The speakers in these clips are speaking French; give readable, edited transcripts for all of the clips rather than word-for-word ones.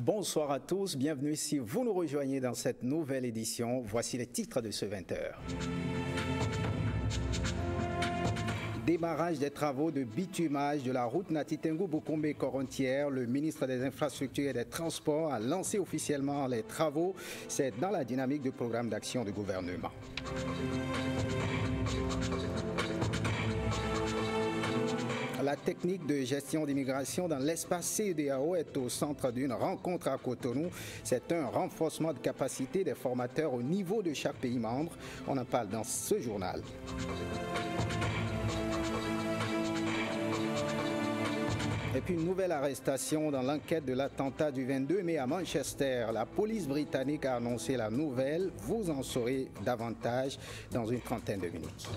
Bonsoir à tous, bienvenue si vous nous rejoignez dans cette nouvelle édition. Voici les titres de ce 20h. Démarrage des travaux de bitumage de la route Natitengu-Bukombe-Korontière. Le ministre des Infrastructures et des Transports a lancé officiellement les travaux. C'est dans la dynamique du programme d'action du gouvernement. La technique de gestion d'immigration dans l'espace CEDEAO est au centre d'une rencontre à Cotonou. C'est un renforcement de capacité des formateurs au niveau de chaque pays membre. On en parle dans ce journal. Et puis une nouvelle arrestation dans l'enquête de l'attentat du 22 mai à Manchester. La police britannique a annoncé la nouvelle. Vous en saurez davantage dans une trentaine de minutes.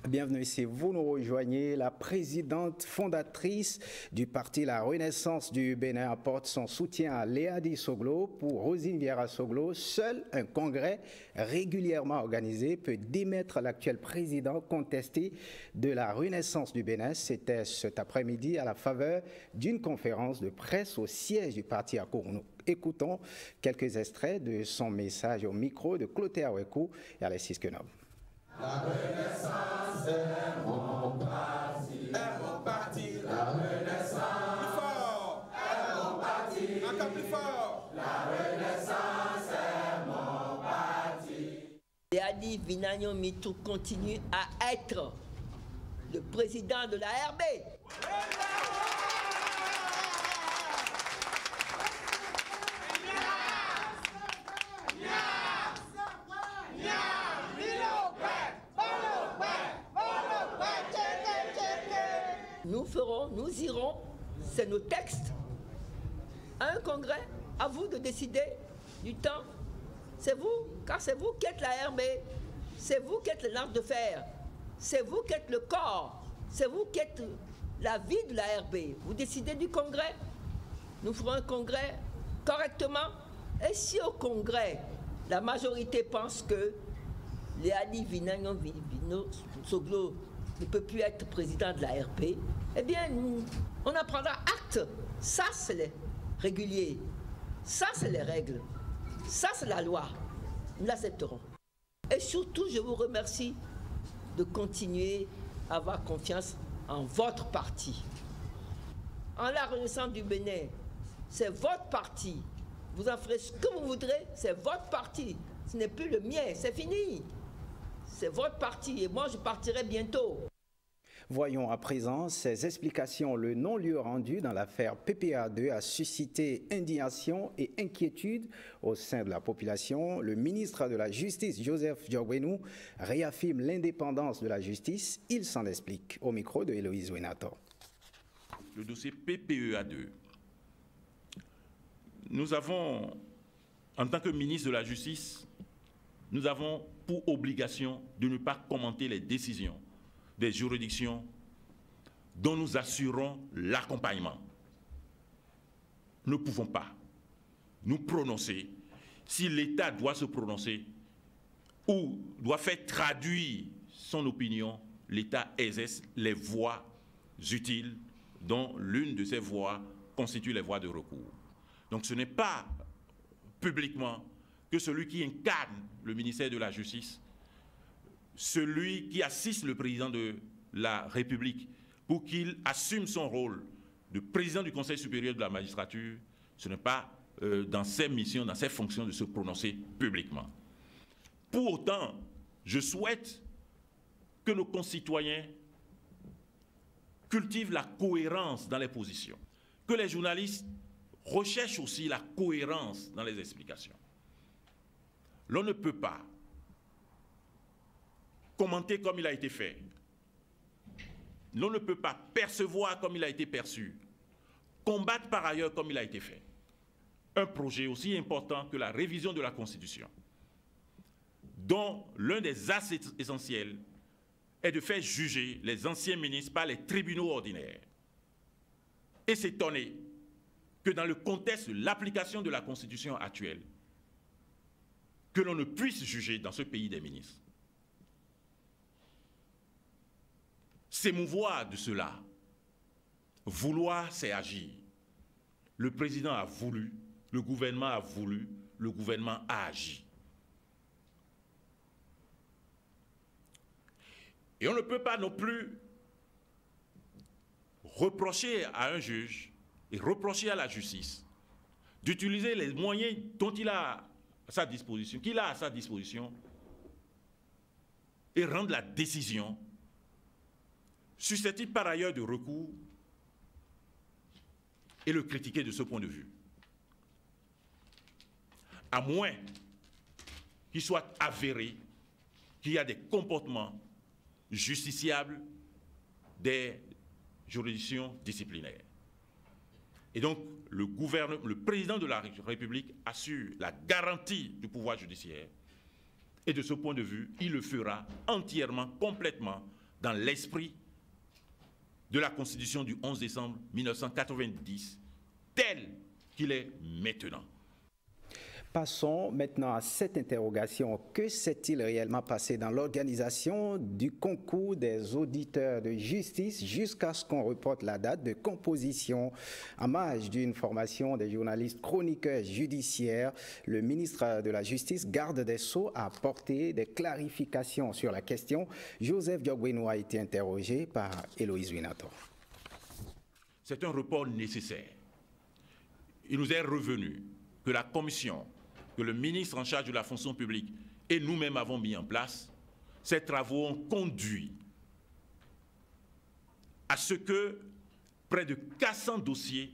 Bienvenue si vous nous rejoignez. La présidente fondatrice du parti La Renaissance du Bénin apporte son soutien à Léadi Soglo. Pour Rosine Vieira Soglo, seul un congrès régulièrement organisé peut démettre l'actuel président contesté de La Renaissance du Bénin. C'était cet après-midi à la faveur d'une conférence de presse au siège du parti à Cotonou. Écoutons quelques extraits de son message au micro de Clotaire Wekou et Alexis Kenob. La Renaissance est mon parti, la Renaissance est mon parti, encore plus fort. La Renaissance est mon parti. Léadi Vinagnon Mitou continue à être le président de la RB. Nous irons, c'est nos textes, à un congrès, à vous de décider du temps. C'est vous, car c'est vous qui êtes la RB, c'est vous qui êtes le lance de fer, c'est vous qui êtes le corps, c'est vous qui êtes la vie de la RB. Vous décidez du congrès, nous ferons un congrès correctement. Et si au congrès, la majorité pense que Léadi Vinagnon Soglo ne peut plus être président de la RP, eh bien, on en prendra acte. Ça, c'est les réguliers. Ça, c'est les règles. Ça, c'est la loi. Nous l'accepterons. Et surtout, je vous remercie de continuer à avoir confiance en votre parti. En La Renaissance du Bénin, c'est votre parti. Vous en ferez ce que vous voudrez, c'est votre parti. Ce n'est plus le mien, c'est fini. C'est votre parti et moi, je partirai bientôt. Voyons à présent ces explications. Le non-lieu rendu dans l'affaire PPA2 a suscité indignation et inquiétude au sein de la population. Le ministre de la Justice, Joseph Diogbenou, réaffirme l'indépendance de la justice. Il s'en explique au micro de Héloïse Wenato. Le dossier PPA2. Nous avons, en tant que ministre de la Justice, nous avons pour obligation de ne pas commenter les décisions des juridictions dont nous assurons l'accompagnement. Nous ne pouvons pas nous prononcer. Si l'État doit se prononcer ou doit faire traduire son opinion, l'État exerce les voies utiles dont l'une de ces voies constitue les voies de recours. Donc ce n'est pas publiquement que celui qui incarne le ministère de la Justice, celui qui assiste le président de la République pour qu'il assume son rôle de président du Conseil supérieur de la magistrature, ce n'est pas dans ses missions, dans ses fonctions de se prononcer publiquement. Pour autant, je souhaite que nos concitoyens cultivent la cohérence dans les positions, que les journalistes recherchent aussi la cohérence dans les explications. L'on ne peut pas commenter comme il a été fait. L'on ne peut pas percevoir comme il a été perçu. Combattre par ailleurs comme il a été fait. Un projet aussi important que la révision de la Constitution, dont l'un des axes essentiels est de faire juger les anciens ministres par les tribunaux ordinaires. Et s'étonner que dans le contexte de l'application de la Constitution actuelle, que l'on ne puisse juger dans ce pays des ministres. S'émouvoir de cela Vouloir, c'est agir. Le président a voulu, le gouvernement a voulu, le gouvernement a agi. Et on ne peut pas non plus reprocher à un juge et reprocher à la justice d'utiliser les moyens dont il a à sa disposition, qu'il a à sa disposition, et rendre la décision susceptible par ailleurs de recours et le critiquer de ce point de vue. À moins qu'il soit avéré qu'il y a des comportements justiciables des juridictions disciplinaires. Et donc, le président de la République assure la garantie du pouvoir judiciaire. Et de ce point de vue, il le fera entièrement, complètement, dans l'esprit de la Constitution du 11 décembre 1990, tel qu'il est maintenant. Passons maintenant à cette interrogation. Que s'est-il réellement passé dans l'organisation du concours des auditeurs de justice jusqu'à ce qu'on reporte la date de composition? En marge d'une formation des journalistes chroniqueurs judiciaires, le ministre de la Justice, garde des Sceaux, a apporté des clarifications sur la question. Joseph Diogweno a été interrogé par Héloïse Winator. C'est un report nécessaire. Il nous est revenu que la commission que le ministre en charge de la fonction publique et nous-mêmes avons mis en place, ces travaux ont conduit à ce que près de 400 dossiers,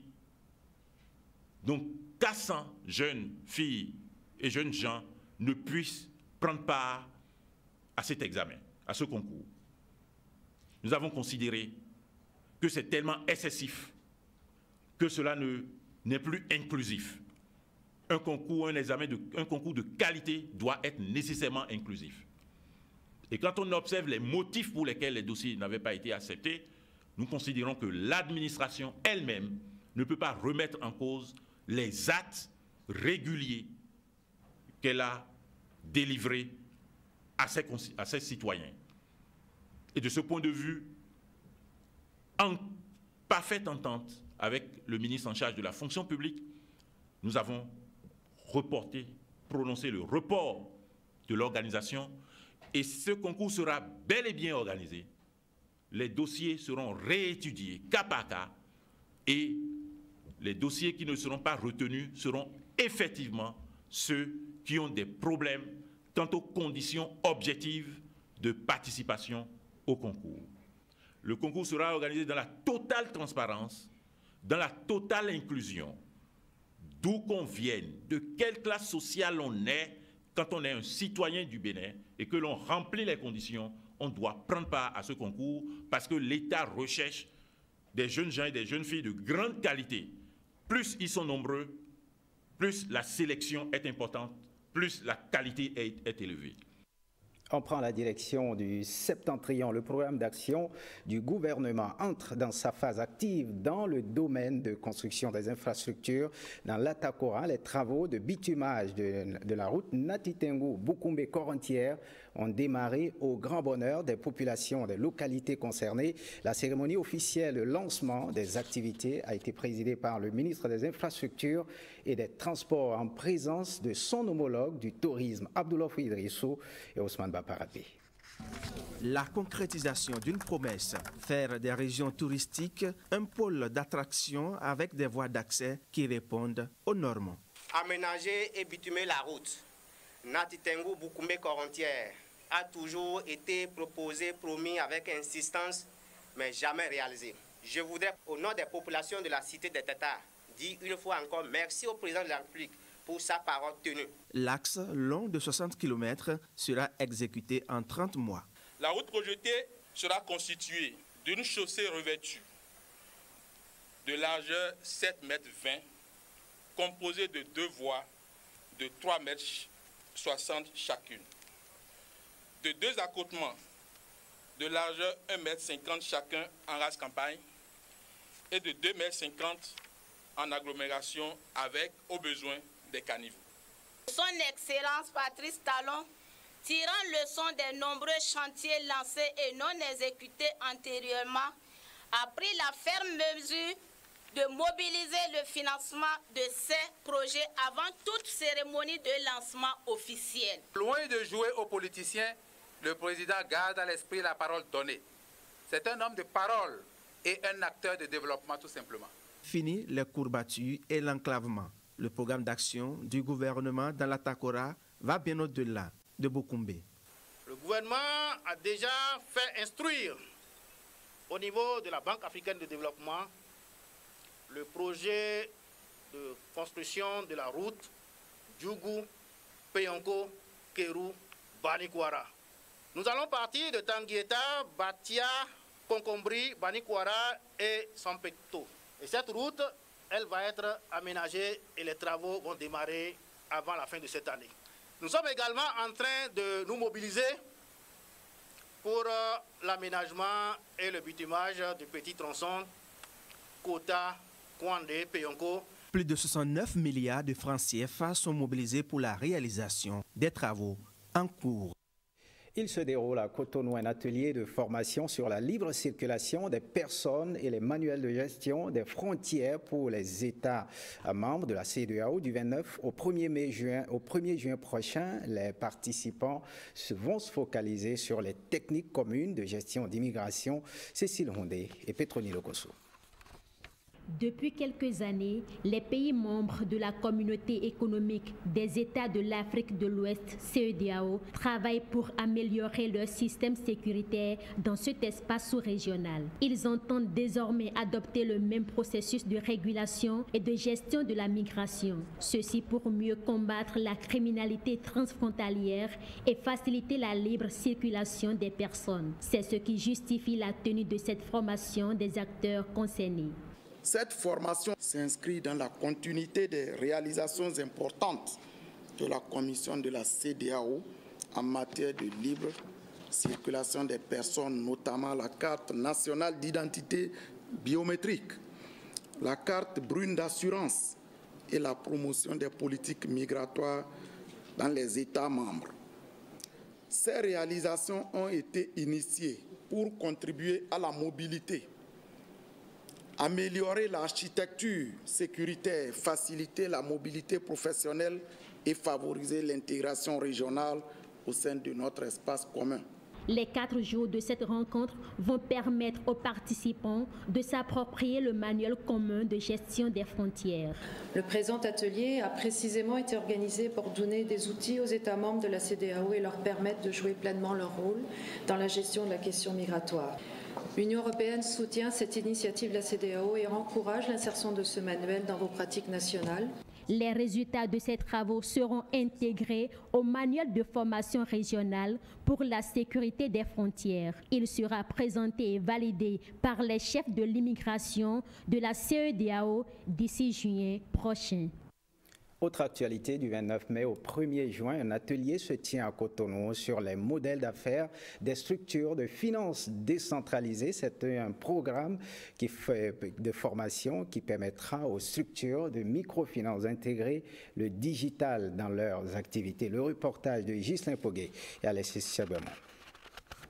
donc 400 jeunes filles et jeunes gens, ne puissent prendre part à cet examen, à ce concours. Nous avons considéré que c'est tellement excessif que cela n'est plus inclusif. Un concours, un concours de qualité doit être nécessairement inclusif. Et quand on observe les motifs pour lesquels les dossiers n'avaient pas été acceptés, nous considérons que l'administration elle-même ne peut pas remettre en cause les actes réguliers qu'elle a délivrés à ses citoyens. Et de ce point de vue, en parfaite entente avec le ministre en charge de la fonction publique, nous avons prononcé le report de l'organisation, et ce concours sera bel et bien organisé. Les dossiers seront réétudiés cas par cas, et les dossiers qui ne seront pas retenus seront effectivement ceux qui ont des problèmes quant aux conditions objectives de participation au concours. Le concours sera organisé dans la totale transparence, dans la totale inclusion, d'où qu'on vienne, de quelle classe sociale on est, quand on est un citoyen du Bénin et que l'on remplit les conditions, on doit prendre part à ce concours parce que l'État recherche des jeunes gens et des jeunes filles de grande qualité. Plus ils sont nombreux, plus la sélection est importante, plus la qualité est élevée. On prend la direction du Septentrion. Le programme d'action du gouvernement entre dans sa phase active dans le domaine de construction des infrastructures. Dans l'Atakora, les travaux de bitumage de la route Natitengu-Bukumbe-Korontière ont démarré au grand bonheur des populations des localités concernées. La cérémonie officielle de lancement des activités a été présidée par le ministre des Infrastructures et des Transports en présence de son homologue du tourisme, Abdoulaye Idrissou et Ousmane Baparadé. La concrétisation d'une promesse, faire des régions touristiques un pôle d'attraction avec des voies d'accès qui répondent aux normes. Aménager et bitumer la route Natitengu-Bukumbe-Korontière a toujours été proposé, promis avec insistance, mais jamais réalisé. Je voudrais, au nom des populations de la cité des Tétards, dire une fois encore merci au président de la République pour sa parole tenue. L'axe long de 60 km sera exécuté en 30 mois. La route projetée sera constituée d'une chaussée revêtue de largeur 7,20 mètres, composée de 2 voies de 3,60 mètres chacune, de 2 accotements de largeur 1,50 mètre chacun en race campagne et de 2,50 mètres en agglomération avec, au besoin, des caniveaux. Son Excellence Patrice Talon, tirant leçon des nombreux chantiers lancés et non exécutés antérieurement, a pris la ferme mesure de mobiliser le financement de ces projets avant toute cérémonie de lancement officielle. Loin de jouer aux politiciens, le président garde à l'esprit la parole donnée. C'est un homme de parole et un acteur de développement tout simplement. Fini les courbatures et l'enclavement. Le programme d'action du gouvernement dans la Takora va bien au-delà de Bokoumbe. Le gouvernement a déjà fait instruire au niveau de la Banque africaine de développement le projet de construction de la route Djougou, Peyonko, Kéru, Banikwara. Nous allons partir de Tanguieta, Batia, Konkombri, Banikwara et Sampekto. Et cette route, elle va être aménagée et les travaux vont démarrer avant la fin de cette année. Nous sommes également en train de nous mobiliser pour l'aménagement et le bitumage du petit tronçon Kota, Kwande, Peyonko. Plus de 69 milliards de francs CFA sont mobilisés pour la réalisation des travaux en cours. Il se déroule à Cotonou un atelier de formation sur la libre circulation des personnes et les manuels de gestion des frontières pour les États membres de la CEDEAO du 29 au 1er juin prochain. Les participants vont se focaliser sur les techniques communes de gestion d'immigration. Cécile Hondé et Petroni Lokoso. Depuis quelques années, les pays membres de la communauté économique des États de l'Afrique de l'Ouest, CEDEAO, travaillent pour améliorer leur système sécuritaire dans cet espace sous-régional. Ils entendent désormais adopter le même processus de régulation et de gestion de la migration. Ceci pour mieux combattre la criminalité transfrontalière et faciliter la libre circulation des personnes. C'est ce qui justifie la tenue de cette formation des acteurs concernés. Cette formation s'inscrit dans la continuité des réalisations importantes de la Commission de la CEDEAO en matière de libre circulation des personnes, notamment la carte nationale d'identité biométrique, la carte brune d'assurance et la promotion des politiques migratoires dans les États membres. Ces réalisations ont été initiées pour contribuer à la mobilité, améliorer l'architecture sécuritaire, faciliter la mobilité professionnelle et favoriser l'intégration régionale au sein de notre espace commun. Les 4 jours de cette rencontre vont permettre aux participants de s'approprier le manuel commun de gestion des frontières. Le présent atelier a précisément été organisé pour donner des outils aux États membres de la CEDEAO et leur permettre de jouer pleinement leur rôle dans la gestion de la question migratoire. L'Union européenne soutient cette initiative de la CEDEAO et encourage l'insertion de ce manuel dans vos pratiques nationales. Les résultats de ces travaux seront intégrés au manuel de formation régionale pour la sécurité des frontières. Il sera présenté et validé par les chefs de l'immigration de la CEDEAO d'ici juin prochain. Autre actualité du 29 mai au 1er juin, un atelier se tient à Cotonou sur les modèles d'affaires des structures de finances décentralisées. C'est un programme de formation qui permettra aux structures de microfinance d'intégrer le digital dans leurs activités. Le reportage de Ghislain Poguet et Alexis Chabemont.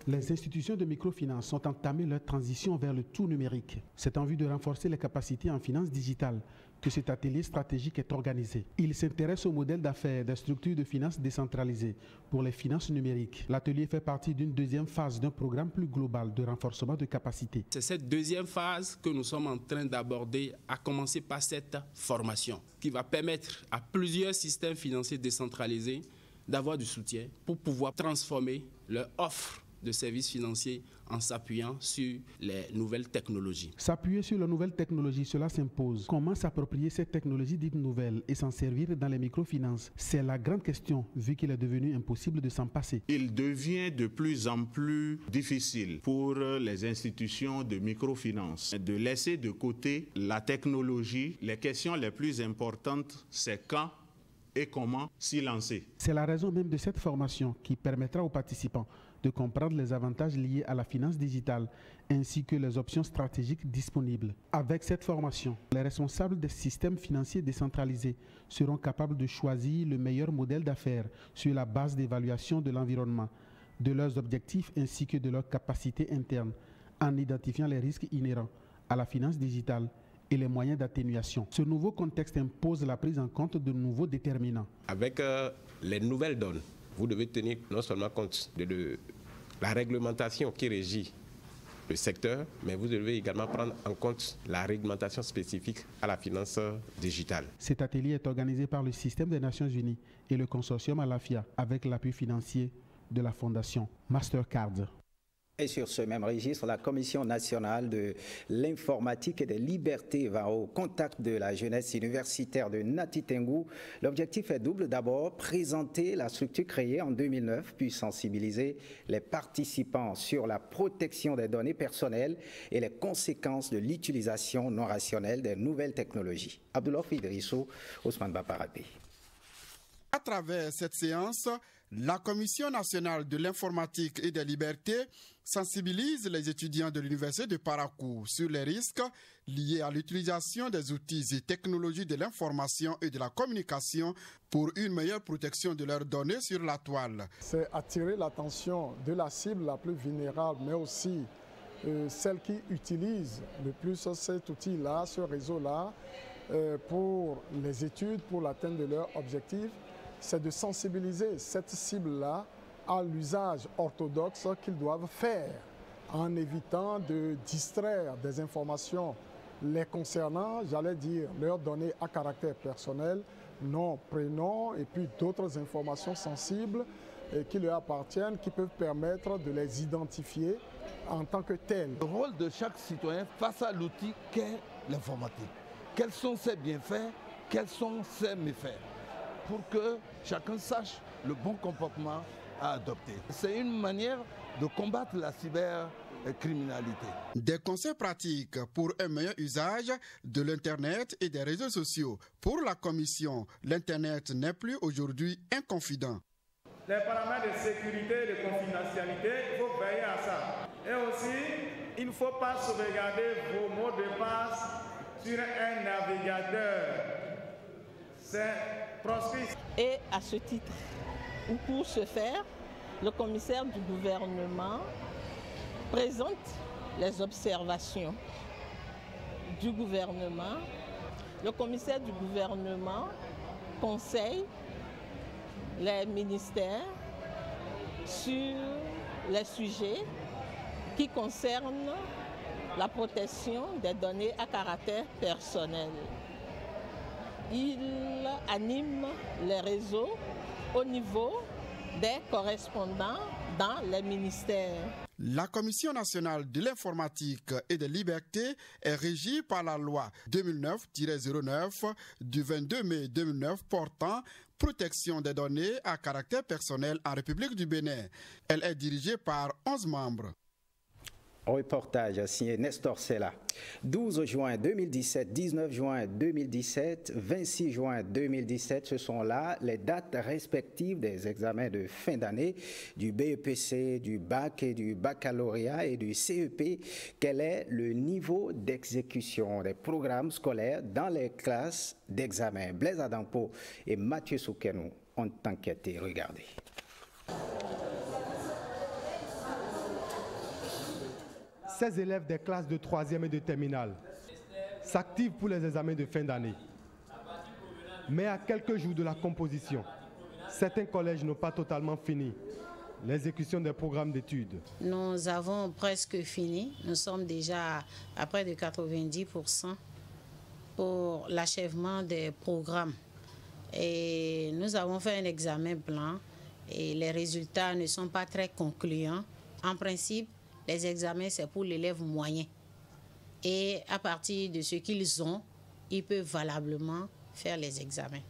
Les institutions de microfinance ont entamé leur transition vers le tout numérique. C'est en vue de renforcer les capacités en finance digitale que cet atelier stratégique est organisé. Il s'intéresse au modèle d'affaires des structures de finances décentralisées pour les finances numériques. L'atelier fait partie d'une deuxième phase d'un programme plus global de renforcement de capacités. C'est cette deuxième phase que nous sommes en train d'aborder, à commencer par cette formation qui va permettre à plusieurs systèmes financiers décentralisés d'avoir du soutien pour pouvoir transformer leur offre de services financiers en s'appuyant sur les nouvelles technologies. S'appuyer sur les nouvelles technologies, cela s'impose. Comment s'approprier ces technologies dites nouvelles et s'en servir dans les microfinances? C'est la grande question, vu qu'il est devenu impossible de s'en passer. Il devient de plus en plus difficile pour les institutions de microfinance de laisser de côté la technologie. Les questions les plus importantes, c'est quand et comment s'y lancer. C'est la raison même de cette formation qui permettra aux participants de comprendre les avantages liés à la finance digitale ainsi que les options stratégiques disponibles. Avec cette formation, les responsables des systèmes financiers décentralisés seront capables de choisir le meilleur modèle d'affaires sur la base d'évaluation de l'environnement, de leurs objectifs ainsi que de leurs capacités internes, en identifiant les risques inhérents à la finance digitale et les moyens d'atténuation. Ce nouveau contexte impose la prise en compte de nouveaux déterminants. Avec les nouvelles donnes, vous devez tenir non seulement compte de la réglementation qui régit le secteur, mais vous devez également prendre en compte la réglementation spécifique à la finance digitale. Cet atelier est organisé par le Système des Nations Unies et le consortium Alafia avec l'appui financier de la Fondation Mastercard. Et sur ce même registre, la Commission nationale de l'informatique et des libertés va au contact de la jeunesse universitaire de Nati Tengou. L'objectif est double. D'abord, présenter la structure créée en 2009, puis sensibiliser les participants sur la protection des données personnelles et les conséquences de l'utilisation non rationnelle des nouvelles technologies. Abdoulaye Idrissou, Ousmane Baparapé. À travers cette séance, la Commission nationale de l'informatique et des libertés sensibilise les étudiants de l'Université de Parakou sur les risques liés à l'utilisation des outils et technologies de l'information et de la communication pour une meilleure protection de leurs données sur la toile. C'est attirer l'attention de la cible la plus vulnérable, mais aussi celle qui utilise le plus cet outil-là, ce réseau-là, pour les études, pour l'atteinte de leurs objectifs. C'est de sensibiliser cette cible-là à l'usage orthodoxe qu'ils doivent faire en évitant de distraire des informations les concernant, j'allais dire, leurs données à caractère personnel, nom, prénom et puis d'autres informations sensibles qui leur appartiennent, qui peuvent permettre de les identifier en tant que tels. Le rôle de chaque citoyen face à l'outil qu'est l'informatique. Quels sont ses bienfaits, quels sont ses méfaits, pour que chacun sache le bon comportement à adopter. C'est une manière de combattre la cybercriminalité. Des conseils pratiques pour un meilleur usage de l'Internet et des réseaux sociaux. Pour la Commission, l'Internet n'est plus aujourd'hui un confident. Les paramètres de sécurité et de confidentialité, il faut veiller à ça. Et aussi, il ne faut pas sauvegarder vos mots de passe sur un navigateur. C'est proscrit. Et à ce titre, ou pour ce faire, le commissaire du gouvernement présente les observations du gouvernement. Le commissaire du gouvernement conseille les ministères sur les sujets qui concernent la protection des données à caractère personnel. Il anime les réseaux au niveau des correspondants dans les ministères. La Commission nationale de l'informatique et des libertés est régie par la loi 2009-09 du 22 mai 2009 portant protection des données à caractère personnel en République du Bénin. Elle est dirigée par 11 membres. Reportage signé Nestor Sella. 12 juin 2017, 19 juin 2017, 26 juin 2017, ce sont là les dates respectives des examens de fin d'année du BEPC, du bac et du baccalauréat et du CEP. Quel est le niveau d'exécution des programmes scolaires dans les classes d'examen? Blaise Adampo et Mathieu Soukenou ont enquêté. Regardez. Ces élèves des classes de 3e et de terminale s'activent pour les examens de fin d'année. Mais à quelques jours de la composition, certains collèges n'ont pas totalement fini l'exécution des programmes d'études. Nous avons presque fini. Nous sommes déjà à près de 90% pour l'achèvement des programmes. Et nous avons fait un examen blanc et les résultats ne sont pas très concluants. En principe, les examens, c'est pour l'élève moyen. Et à partir de ce qu'ils ont, ils peuvent valablement faire les examens.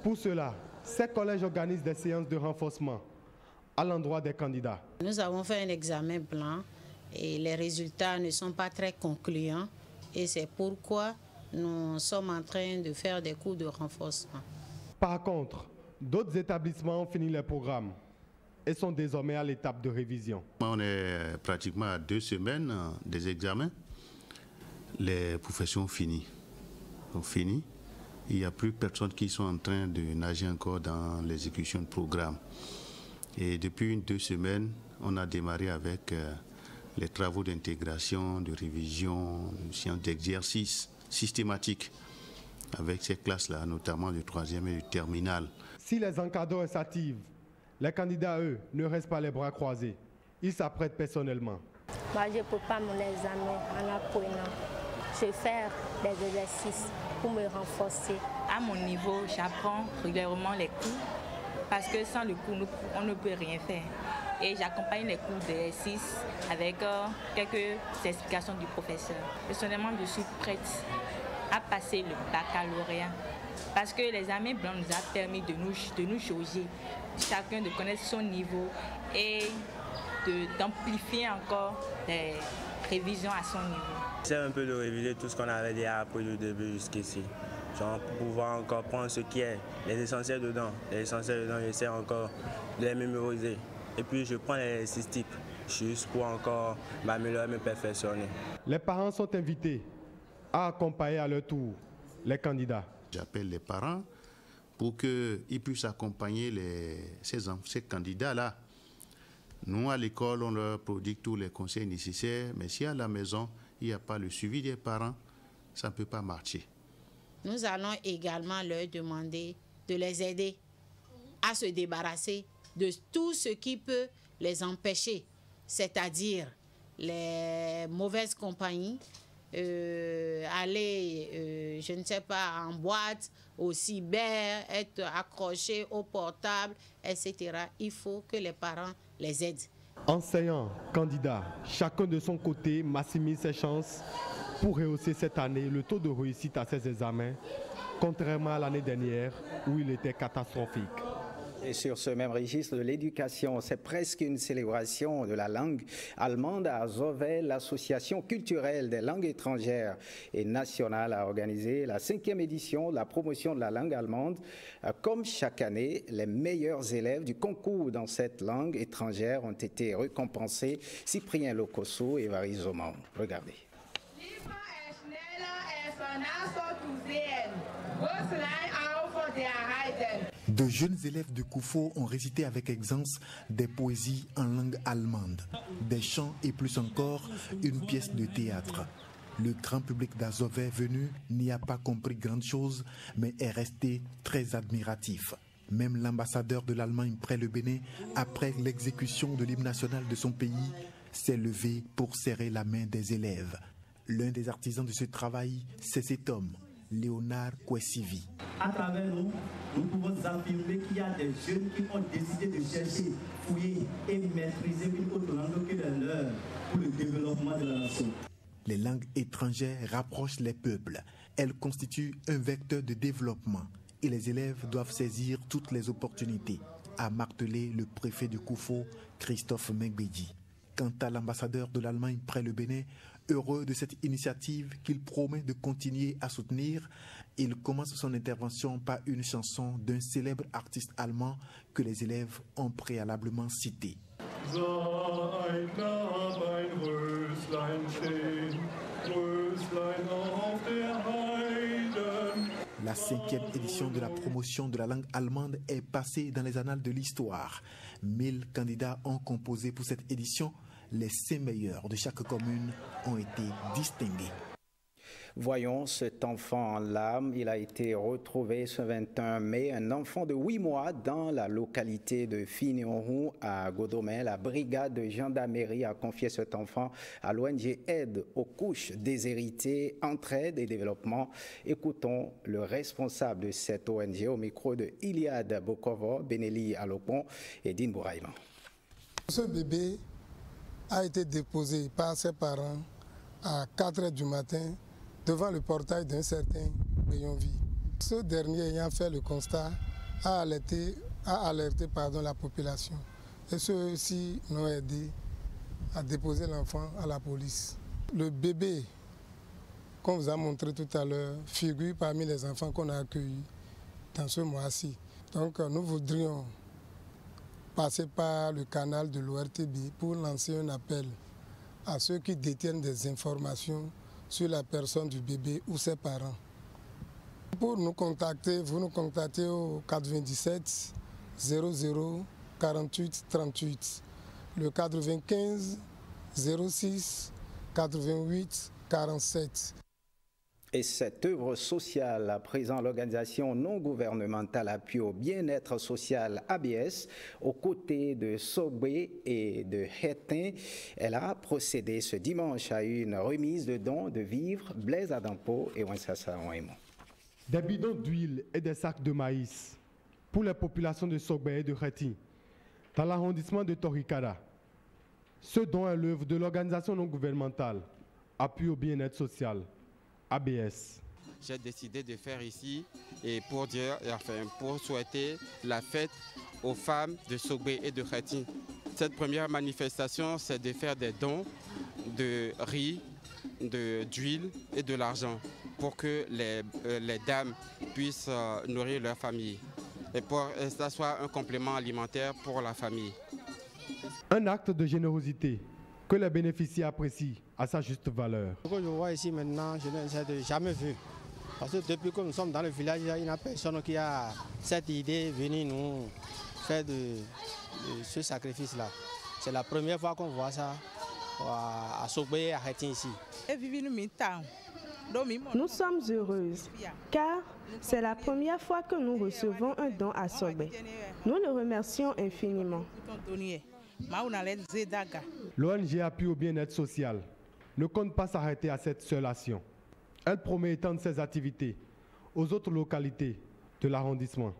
Pour cela, ces collèges organisent des séances de renforcement à l'endroit des candidats. Nous avons fait un examen blanc et les résultats ne sont pas très concluants. Et c'est pourquoi nous sommes en train de faire des cours de renforcement. Par contre, d'autres établissements ont fini les programmes et sont désormais à l'étape de révision. On est pratiquement à 2 semaines des examens. Les professions finies. Sont finies. Il n'y a plus personne qui sont en train de nager encore dans l'exécution de programmes. Et depuis 2 semaines, on a démarré avec les travaux d'intégration, de révision, de sciences d'exercice systématique avec ces classes-là, notamment de 3e et de terminale. Si les encadreurs s'activent, les candidats, eux, ne restent pas les bras croisés. Ils s'apprêtent personnellement. Moi, je prépare mon examen en apprenant. Je vais faire des exercices pour me renforcer. À mon niveau, j'apprends régulièrement les cours parce que sans le cours, on ne peut rien faire. Et j'accompagne les cours d'exercice avec quelques explications du professeur. Personnellement, je suis prête à passer le baccalauréat parce que l'examen blanc nous a permis de nous jauger, chacun de connaître son niveau et d'amplifier encore les révisions à son niveau. C'est un peu de réviser tout ce qu'on avait déjà appris du début jusqu'ici. Genre pour pouvoir encore prendre ce qui est, les essentiels dedans. Les essentiels dedans, j'essaie encore de les mémoriser. Et puis je prends les exercices types, juste pour encore m'améliorer, me perfectionner. Les parents sont invités à accompagner à leur tour les candidats. J'appelle les parents pour qu'ils puissent accompagner ces candidats-là. Nous, à l'école, on leur prodigue tous les conseils nécessaires, mais si à la maison, il n'y a pas le suivi des parents, ça ne peut pas marcher. Nous allons également leur demander de les aider à se débarrasser de tout ce qui peut les empêcher, c'est-à-dire les mauvaises compagnies, aller, je ne sais pas, en boîte, au cyber, être accroché au portable, etc. Il faut que les parents les aident. Enseignants, candidats, chacun de son côté maximise ses chances pour rehausser cette année le taux de réussite à ses examens, contrairement à l'année dernière où il était catastrophique. Et sur ce même registre de l'éducation, c'est presque une célébration de la langue allemande à Zovel. L'association culturelle des langues étrangères et nationales a organisé la 5e édition de la promotion de la langue allemande. Comme chaque année, les meilleurs élèves du concours dans cette langue étrangère ont été récompensés. Cyprien Lokosso et Varis Zoman. Regardez. De jeunes élèves de Koufo ont récité avec aisance des poésies en langue allemande, des chants et plus encore une pièce de théâtre. Le grand public d'Azové venu n'y a pas compris grande chose, mais est resté très admiratif. Même l'ambassadeur de l'Allemagne près le Bénin, après l'exécution de l'hymne national de son pays, s'est levé pour serrer la main des élèves. L'un des artisans de ce travail, c'est cet homme, Léonard Kwesivi. À travers nous, nous pouvons affirmer qu'il y a des jeunes qui ont décidé de chercher, fouiller et maîtriser une autre langue que la leur pour le développement de la nation. Les langues étrangères rapprochent les peuples. Elles constituent un vecteur de développement et les élèves doivent saisir toutes les opportunités, a martelé le préfet de Koufo, Christophe Mengbedji. Quant à l'ambassadeur de l'Allemagne près le Bénin, heureux de cette initiative qu'il promet de continuer à soutenir, il commence son intervention par une chanson d'un célèbre artiste allemand que les élèves ont préalablement cité. La 5e édition de la promotion de la langue allemande est passée dans les annales de l'histoire. 1000 candidats ont composé pour cette édition. Les 5 meilleurs de chaque commune ont été distingués. Voyons cet enfant en larmes. Il a été retrouvé ce 21 mai, un enfant de 8 mois dans la localité de Finionhou à Godomé. La brigade de gendarmerie a confié cet enfant à l'ONG Aide aux couches déshéritées, entraide et développement. Écoutons le responsable de cette ONG au micro de Iliad Bokovo, Beneli Alopon et Din Bouraïman. Ce bébé a été déposé par ses parents à 4 h du matin devant le portail d'un certain Béyonville. Ce dernier ayant fait le constat a alerté la population. Et ceux-ci l'ont aidé à déposer l'enfant à la police. Le bébé qu'on vous a montré tout à l'heure figure parmi les enfants qu'on a accueillis dans ce mois-ci. Donc nous voudrions passer par le canal de l'ORTB pour lancer un appel à ceux qui détiennent des informations sur la personne du bébé ou ses parents. Pour nous contacter, vous nous contactez au 97 00 48 38, le 95 06 88 47. Et cette œuvre sociale, à présent l'organisation non gouvernementale Appui au bien-être social ABS, aux côtés de Sogbe et de Hétin, elle a procédé ce dimanche à une remise de dons de vivres Blaise Adampo et Wansassa Waimo. Des bidons d'huile et des sacs de maïs pour les populations de Sogbe et de Hétin, dans l'arrondissement de Torikara. Ce don est l'œuvre de l'organisation non gouvernementale Appui au bien-être social ABS. J'ai décidé de faire ici et pour dire, pour souhaiter la fête aux femmes de Sogbe et de Hétin. Cette première manifestation, c'est de faire des dons de riz, d'huile et de l'argent pour que les dames puissent nourrir leur famille et pour que ça soit un complément alimentaire pour la famille. Un acte de générosité que les bénéficiaires apprécient à sa juste valeur. Ce que je vois ici maintenant, je n'ai jamais vu. Parce que depuis que nous sommes dans le village, il n'y a personne qui a cette idée de venir nous faire de ce sacrifice-là. C'est la première fois qu'on voit ça à Sogbe et à Hétin ici. Nous sommes heureuses car c'est la première fois que nous recevons un don à Sogbe. Nous le remercions infiniment. L'ONG Appui au bien-être social ne compte pas s'arrêter à cette seule action. Elle promet étendre ses activités aux autres localités de l'arrondissement.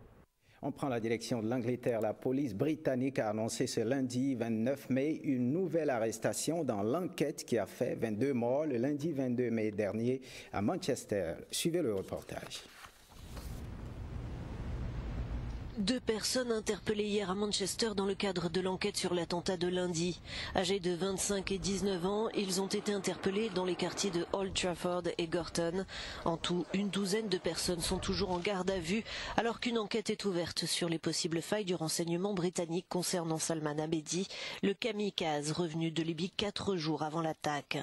On prend la direction de l'Angleterre. La police britannique a annoncé ce lundi 29 mai une nouvelle arrestation dans l'enquête qui a fait 22 morts le lundi 22 mai dernier à Manchester. Suivez le reportage. 2 personnes interpellées hier à Manchester dans le cadre de l'enquête sur l'attentat de lundi. Âgés de 25 et 19 ans, ils ont été interpellés dans les quartiers de Old Trafford et Gorton. En tout, une douzaine de personnes sont toujours en garde à vue, alors qu'une enquête est ouverte sur les possibles failles du renseignement britannique concernant Salman Abedi, le kamikaze revenu de Libye 4 jours avant l'attaque.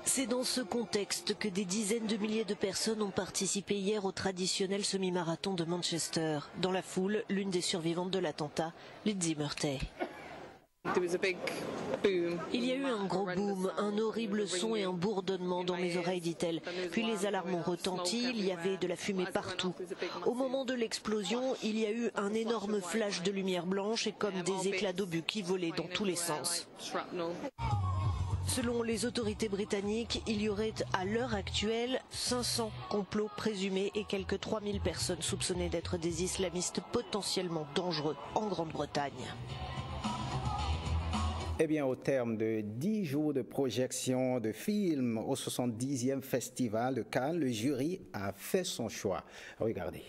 C'est dans ce contexte que des dizaines de milliers de personnes ont participé hier au traditionnel semi-marathon de Manchester. Dans la foule, l'une des survivantes de l'attentat, Lindsay Murtay. Il y a eu un gros boom, un horrible son et un bourdonnement dans mes oreilles, dit-elle. Puis les alarmes ont retenti, il y avait de la fumée partout. Au moment de l'explosion, il y a eu un énorme flash de lumière blanche et comme des éclats d'obus qui volaient dans tous les sens. Selon les autorités britanniques, il y aurait à l'heure actuelle 500 complots présumés et quelques 3000 personnes soupçonnées d'être des islamistes potentiellement dangereux en Grande-Bretagne. Eh bien, au terme de 10 jours de projection de films au 70e Festival de Cannes, le jury a fait son choix. Regardez.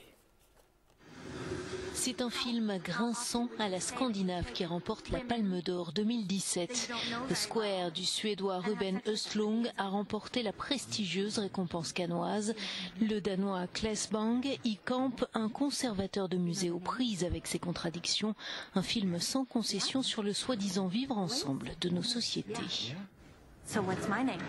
C'est un film grinçant à la Scandinave qui remporte la Palme d'Or 2017. The Square du Suédois Ruben Östlund a remporté la prestigieuse récompense cannoise. Le Danois Claes Bang y campe un conservateur de musée aux prises avec ses contradictions. Un film sans concession sur le soi-disant vivre ensemble de nos sociétés. So what's my name?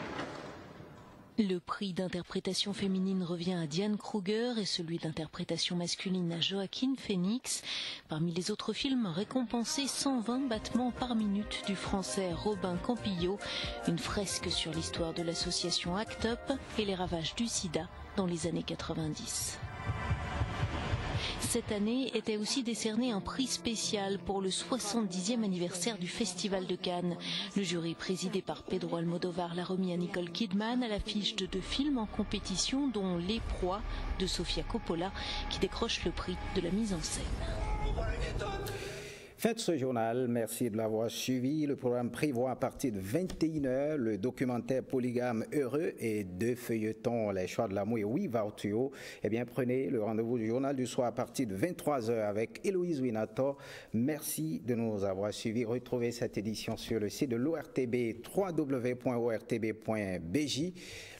Le prix d'interprétation féminine revient à Diane Kruger et celui d'interprétation masculine à Joaquin Phoenix. Parmi les autres films récompensés, 120 battements par minute du français Robin Campillo, une fresque sur l'histoire de l'association ACT UP et les ravages du sida dans les années 90. Cette année était aussi décerné un prix spécial pour le 70e anniversaire du Festival de Cannes. Le jury présidé par Pedro Almodóvar l'a remis à Nicole Kidman à l'affiche de 2 films en compétition, dont Les Proies de Sofia Coppola, qui décroche le prix de la mise en scène. Fin de ce journal, merci de l'avoir suivi. Le programme prévoit à partir de 21h le documentaire Polygame heureux et 2 feuilletons, Les choix de l'amour et Oui Vartuo. Eh bien, prenez le rendez-vous du journal du soir à partir de 23h avec Héloïse Winator. Merci de nous avoir suivis. Retrouvez cette édition sur le site de l'ORTB, www.ortb.bj.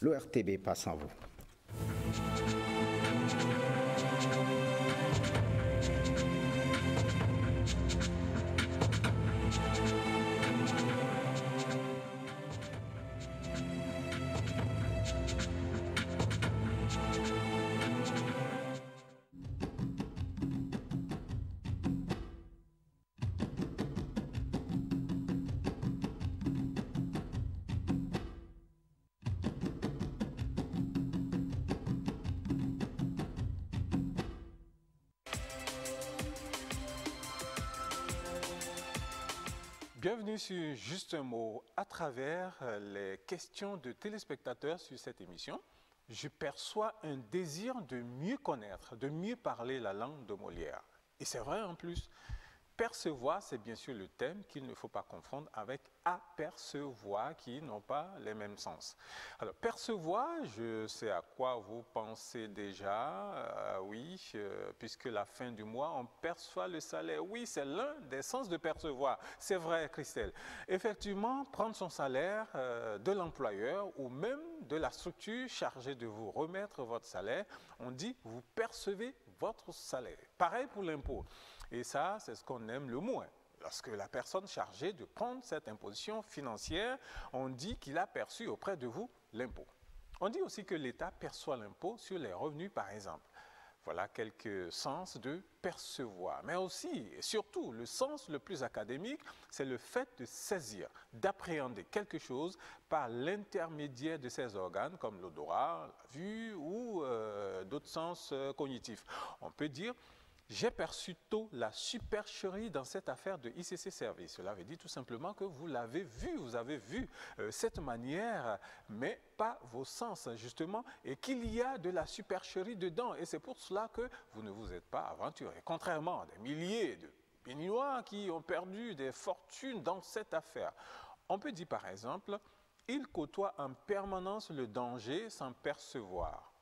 L'ORTB passe en vous. Bienvenue sur Juste un mot. À travers les questions de téléspectateurs sur cette émission, je perçois un désir de mieux connaître, de mieux parler la langue de Molière. Et c'est vrai en plus. Percevoir, c'est bien sûr le thème qu'il ne faut pas confondre avec apercevoir, qui n'ont pas les mêmes sens. Alors, percevoir, je sais à quoi vous pensez déjà, oui, puisque la fin du mois, on perçoit le salaire. Oui, c'est l'un des sens de percevoir. C'est vrai, Christelle. Effectivement, prendre son salaire de l'employeur ou même de la structure chargée de vous remettre votre salaire, on dit vous percevez votre salaire. Pareil pour l'impôt. Et ça, c'est ce qu'on aime le moins. Lorsque la personne chargée de prendre cette imposition financière, on dit qu'il a perçu auprès de vous l'impôt. On dit aussi que l'État perçoit l'impôt sur les revenus, par exemple. Voilà quelques sens de percevoir. Mais aussi, et surtout, le sens le plus académique, c'est le fait de saisir, d'appréhender quelque chose par l'intermédiaire de ces organes, comme l'odorat, la vue ou d'autres sens cognitifs. On peut dire: j'ai perçu tôt la supercherie dans cette affaire de ICC Service. Cela veut dire tout simplement que vous l'avez vu, vous avez vu cette manière, mais pas vos sens justement, et qu'il y a de la supercherie dedans. Et c'est pour cela que vous ne vous êtes pas aventuré. Contrairement à des milliers de Béninois qui ont perdu des fortunes dans cette affaire. On peut dire par exemple: il côtoie en permanence le danger sans percevoir.